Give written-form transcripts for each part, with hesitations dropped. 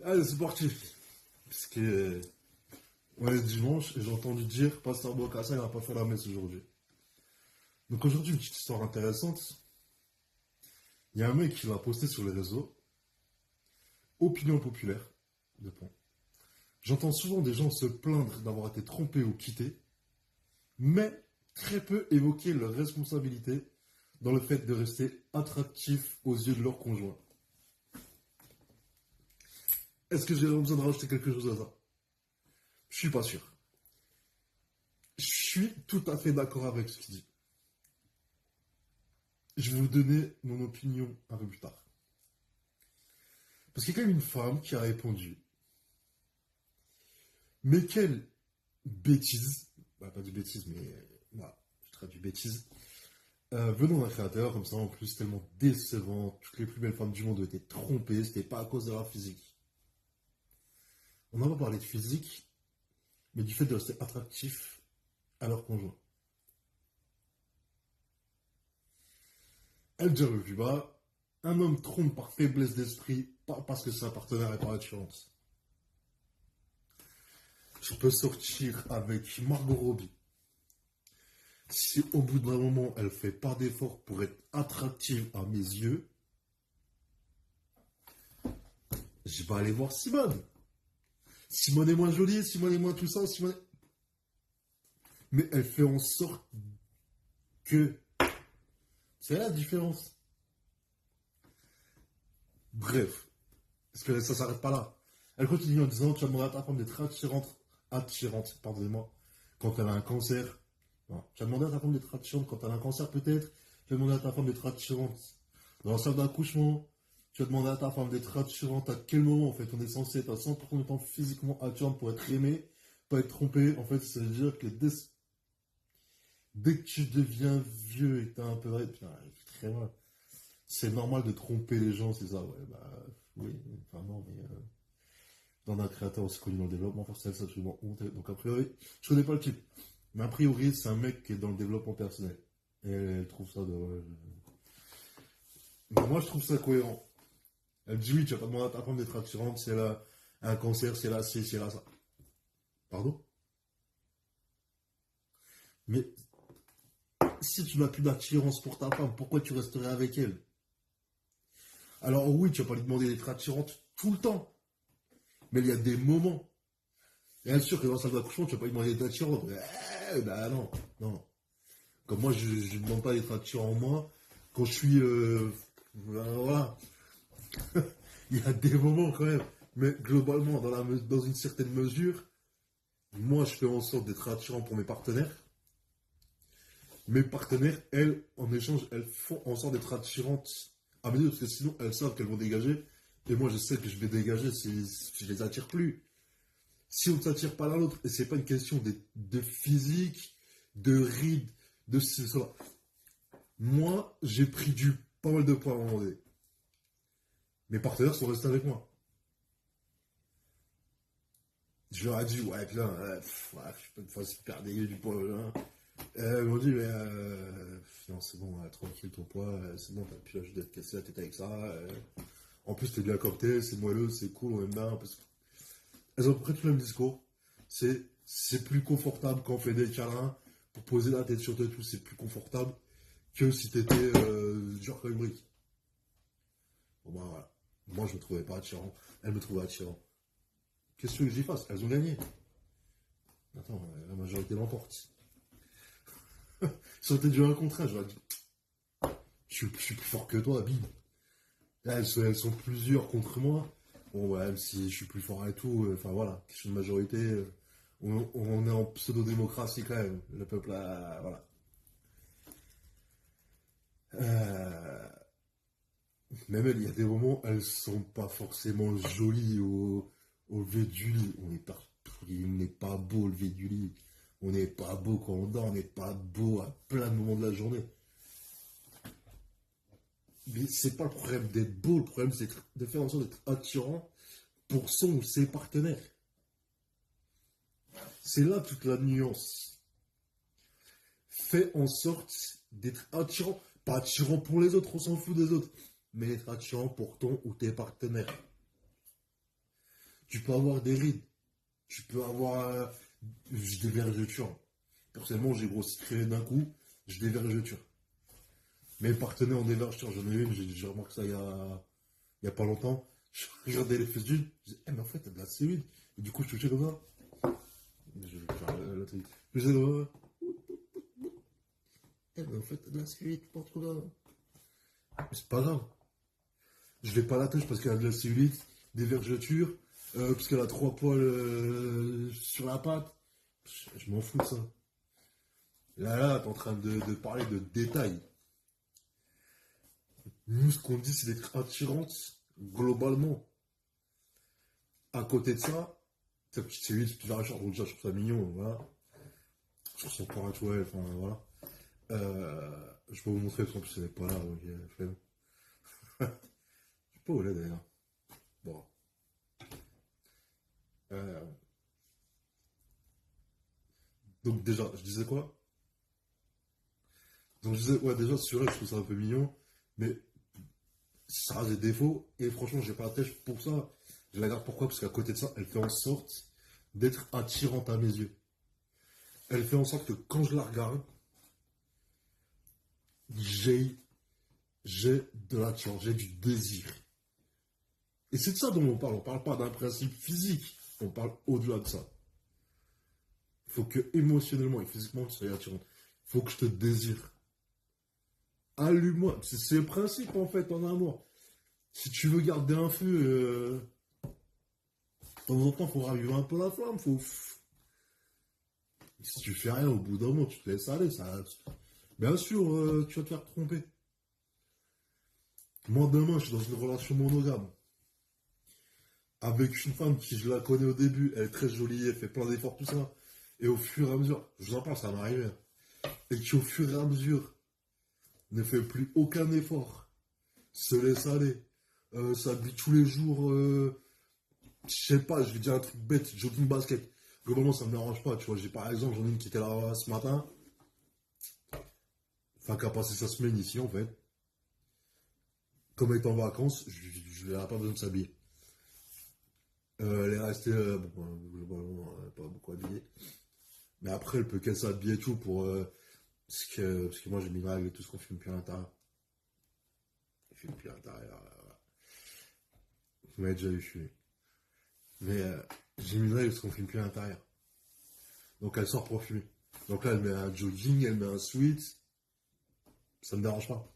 Allez, c'est parti. Parce que on est dimanche et j'ai entendu dire Pasteur Bokassa il n'a pas fait la messe aujourd'hui. Donc aujourd'hui, une petite histoire intéressante. Il y a un mec qui l'a posté sur les réseaux. Opinion populaire. Deux points. J'entends souvent des gens se plaindre d'avoir été trompés ou quittés, mais très peu évoquer leur responsabilité dans le fait de rester attractifs aux yeux de leur conjoint. Est-ce que j'ai besoin de rajouter quelque chose à ça? Je suis pas sûr. Je suis tout à fait d'accord avec ce qu'il dit. Je vais vous donner mon opinion un peu plus tard. Parce qu'il y a quand même une femme qui a répondu. Mais quelle bêtise, bah, pas du bêtise, mais voilà, je traduis bêtise, venant d'un créateur comme ça, en plus tellement décevant, toutes les plus belles femmes du monde ont été trompées, c'était pas à cause de leur physique. On n'a pas parlé de physique, mais du fait de rester attractif à leur conjoint. Elle dit le plus bas, un homme trompe par faiblesse d'esprit, pas parce que c'est un partenaire et par attirance. Je peux sortir avec Margot Robbie. Si au bout d'un moment, elle fait pas d'effort pour être attractive à mes yeux, je vais aller voir Simone. Simone est moins jolie, Simone est moins tout ça, Simone... Mais elle fait en sorte que... C'est la différence. Bref. Parce que ça s'arrête pas là. Elle continue en disant, tu vas demander à ta femme d'être attirante, pardonnez-moi, quand elle a un cancer. Non. Tu vas demander à ta femme d'être attirante quand elle a un cancer peut-être. Tu vas demander à ta femme d'être attirante dans la salle d'accouchement. Tu vas demander à ta femme d'être attirante à quel moment en fait on est censé être à 100% du temps physiquement attirante pour être aimé, pas être trompé. En fait, ça veut dire que dès que tu deviens vieux et que t'as un peu de putain, très mal. C'est normal de tromper les gens, c'est ça, ouais, bah, oui, enfin non, mais dans un créateur aussi connu dans le développement personnel, c'est absolument honte. Donc a priori, je connais pas le type. Mais a priori, c'est un mec qui est dans le développement personnel. Et elle trouve ça de... Moi, je trouve ça cohérent. Elle dit oui, tu vas pas demander à ta femme d'être attirante si elle a un cancer, si elle a ci, si elle a ça. Pardon? Mais si tu n'as plus d'attirance pour ta femme, pourquoi tu resterais avec elle? Alors oui, tu vas pas lui demander d'être attirante tout le temps. Mais il y a des moments. Bien sûr que dans la salle d'accouchement, tu vas pas lui demander d'être attirante. Bah non, non. Comme moi, je ne demande pas d'être attirant en moi. Quand je suis... voilà. Il y a des moments quand même. Mais globalement, dans une certaine mesure, moi, je fais en sorte d'être attirant pour mes partenaires. Mes partenaires, elles, en échange, elles font en sorte d'être attirantes à mes yeux, parce que sinon, elles savent qu'elles vont dégager. Et moi, je sais que je vais dégager si je les attire plus. Si on ne s'attire pas l'un l'autre, et c'est pas une question de physique, de rides, de cela. Moi, j'ai pris pas mal de poids à un moment donné. Mes partenaires sont restés avec moi. Je leur ai dit, ouais, putain, je peux te faire super dégueu du poids, là. Ils m'ont dit, mais non, c'est bon, tranquille ton poids, c'est bon, t'as plus l'âge de te casser la tête avec ça. En plus, t'es bien cocktail, c'est moelleux, c'est cool, on aime bien. Parce que... Elles ont à peu près tout le même discours. C'est plus confortable quand on fait des câlins, pour poser la tête sur toi et tout, c'est plus confortable que si t'étais genre comme une brique. Bon, bah voilà. Moi, je me trouvais pas attirant. Elles me trouvaient attirant. Qu'est-ce que j'y fasse? Elles ont gagné. Attends, la majorité l'emporte. Si on était du 1 contre 1, j'aurais dit, je suis plus fort que toi, bim. Là, elles sont plusieurs contre moi. Bon, ouais, même si je suis plus fort et tout, enfin voilà, question de majorité, on est en pseudo-démocratie quand même. Le peuple, voilà. Euh, Même elles, il y a des moments, elles sont pas forcément jolies au lever du lit. Il n'est pas beau au lever du lit. On n'est pas beau quand on dort, on n'est pas beau à plein de moments de la journée. Mais c'est pas le problème d'être beau, le problème c'est de faire en sorte d'être attirant pour son ou ses partenaires. C'est là toute la nuance. Fais en sorte d'être attirant, pas attirant pour les autres, on s'en fout des autres, mais être attirant pour ton ou tes partenaires. Tu peux avoir des rides. Tu peux avoir des vergetures. Personnellement, j'ai grossi très d'un coup. J'ai des vergetures. Mes partenaires ont des vergetures. J'en ai une, j'ai remarqué ça il y a pas longtemps. Je regardais les fesses d'une. Je disais, eh, mais en fait, t'as de la cellulite. Et du coup, je touchais comme ça. Je vais faire la truc. Je disais, ouais. Eh, mais en fait, t'as de la cellulite, pas trop là. Mais c'est pas grave. Je vais pas la toucher parce qu'elle a de la cellulite, des vergetures, parce qu'elle a 3 poils sur la patte. Je m'en fous de ça. Là, t'es en train de parler de détails. Nous, ce qu'on dit, c'est d'être attirante, globalement. À côté de ça, ta petite cellulite, tu verras, donc déjà, je trouve ça mignon, voilà. Sur son corps naturel, enfin, voilà. Je peux vous montrer, parce qu'en plus, elle n'est pas là, donc, flemme. Je sais pas où elle est, d'ailleurs. Bon. Euh, donc, déjà, je disais quoi? Donc, je disais, ouais, déjà, celui-là, je trouve ça un peu mignon, mais ça a des défauts, et franchement, j'ai pas la tête pour ça. Je la garde pourquoi? Parce qu'à côté de ça, elle fait en sorte d'être attirante à mes yeux. Elle fait en sorte que quand je la regarde, j'ai, j'ai de l'attirance, j'ai du désir. Et c'est de ça dont on parle. On parle pas d'un principe physique. On parle au-delà de ça. Il faut que émotionnellement et physiquement tu sois attirante. Il faut que je te désire. Allume-moi. C'est le principe en fait en amour. Si tu veux garder un feu, de temps en temps, il faut raviver un peu la flamme. Si tu fais rien, au bout d'un moment, tu te laisses aller. Ça... Bien sûr, tu vas te faire tromper. Moi, demain, je suis dans une relation monogame. Avec une femme qui, je la connais au début, elle est très jolie, elle fait plein d'efforts, tout ça. Et au fur et à mesure, je vous en parle, ça m'est arrivé. Et qui, au fur et à mesure, ne fait plus aucun effort, se laisse aller, s'habille tous les jours, je sais pas, je vais dire un truc bête, jogging basket. Globalement, ça me dérange pas, tu vois. J'ai par exemple, j'en ai une qui était là ce matin, enfin, qui a passé sa semaine ici, en fait. Comme elle est en vacances, je n'ai pas besoin de s'habiller. Elle est restée, bon, globalement, pas beaucoup habillée. Mais après, elle peut qu'elle s'habille et tout pour. Parce que moi, j'ai mis une règle et tout ce qu'on filme plus à l'intérieur. Je filme plus à l'intérieur. Voilà. Vous m'avez déjà vu fumer. Mais j'ai mis une règle parce qu'on filme plus à l'intérieur. Donc elle sort pour fumer. Donc là, elle met un jogging, elle met un sweat. Ça me dérange pas.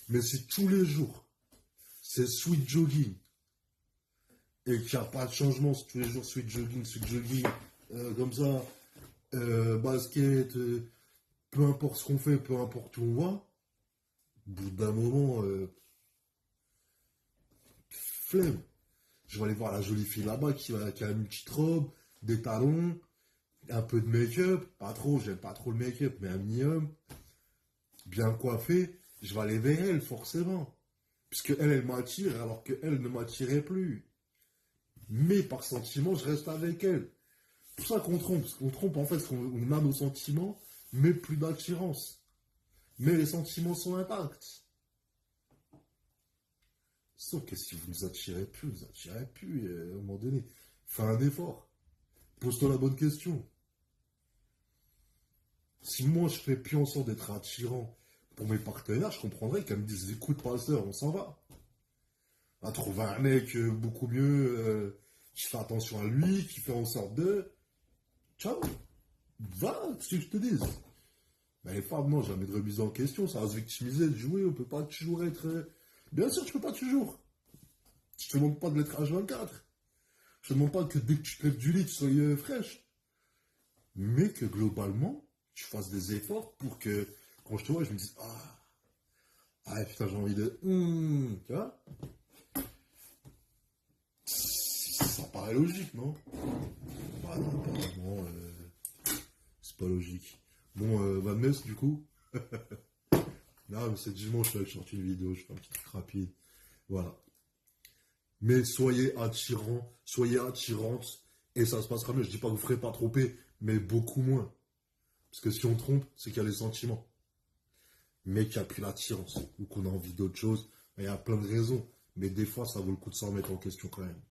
Mais si tous les jours, c'est sweat jogging, et qu'il n'y a pas de changement, c'est tous les jours sweat jogging, comme ça, basket, peu importe ce qu'on fait, peu importe où on va, au bout d'un moment, flemme. Je vais aller voir la jolie fille là-bas qui a une petite robe, des talons, un peu de make-up, pas trop, j'aime pas trop le make-up, mais un minimum, bien coiffée, je vais aller vers elle, forcément. Puisque elle m'attire, alors qu'elle ne m'attirait plus. Mais par sentiment, je reste avec elle. C'est pour ça qu'on trompe, parce qu'on trompe en fait, parce qu'on a nos sentiments, mais plus d'attirance. Mais les sentiments sont intacts. Sauf que si vous ne vous attirez plus, à un moment donné. Fais un effort. Pose-toi la bonne question. Si moi je fais plus en sorte d'être attirant pour mes partenaires, je comprendrais qu'elles me disent écoute, passeur, on s'en va. À trouver un mec beaucoup mieux, qui fait attention à lui, qui fait en sorte de. Ciao. Va, ce que je te dis. Mais les femmes, non, jamais de remise en question, ça va se victimiser, de jouer, on peut pas toujours être. Bien sûr, tu peux pas toujours. Je te demande pas de l'être H24. Je te demande pas que dès que tu te lèves du lit, tu sois fraîche. Mais que globalement, tu fasses des efforts pour que, quand je te vois, je me dise ah putain, j'ai envie de. Tu vois. Ça paraît logique, non? Ah non, pas vraiment. C'est pas logique. Bon, Van Mess, du coup. Non, mais c'est dimanche, là, je sorti une vidéo, je fais un petit truc rapide. Voilà. Mais soyez attirants, soyez attirantes, et ça se passera mieux. Je dis pas que vous ferez pas tromper, mais beaucoup moins. Parce que si on trompe, c'est qu'il y a les sentiments. Mais qu'il n'y a plus l'attirance, ou qu'on a envie d'autre chose. Il y a plein de raisons. Mais des fois, ça vaut le coup de s'en remettre en question quand même.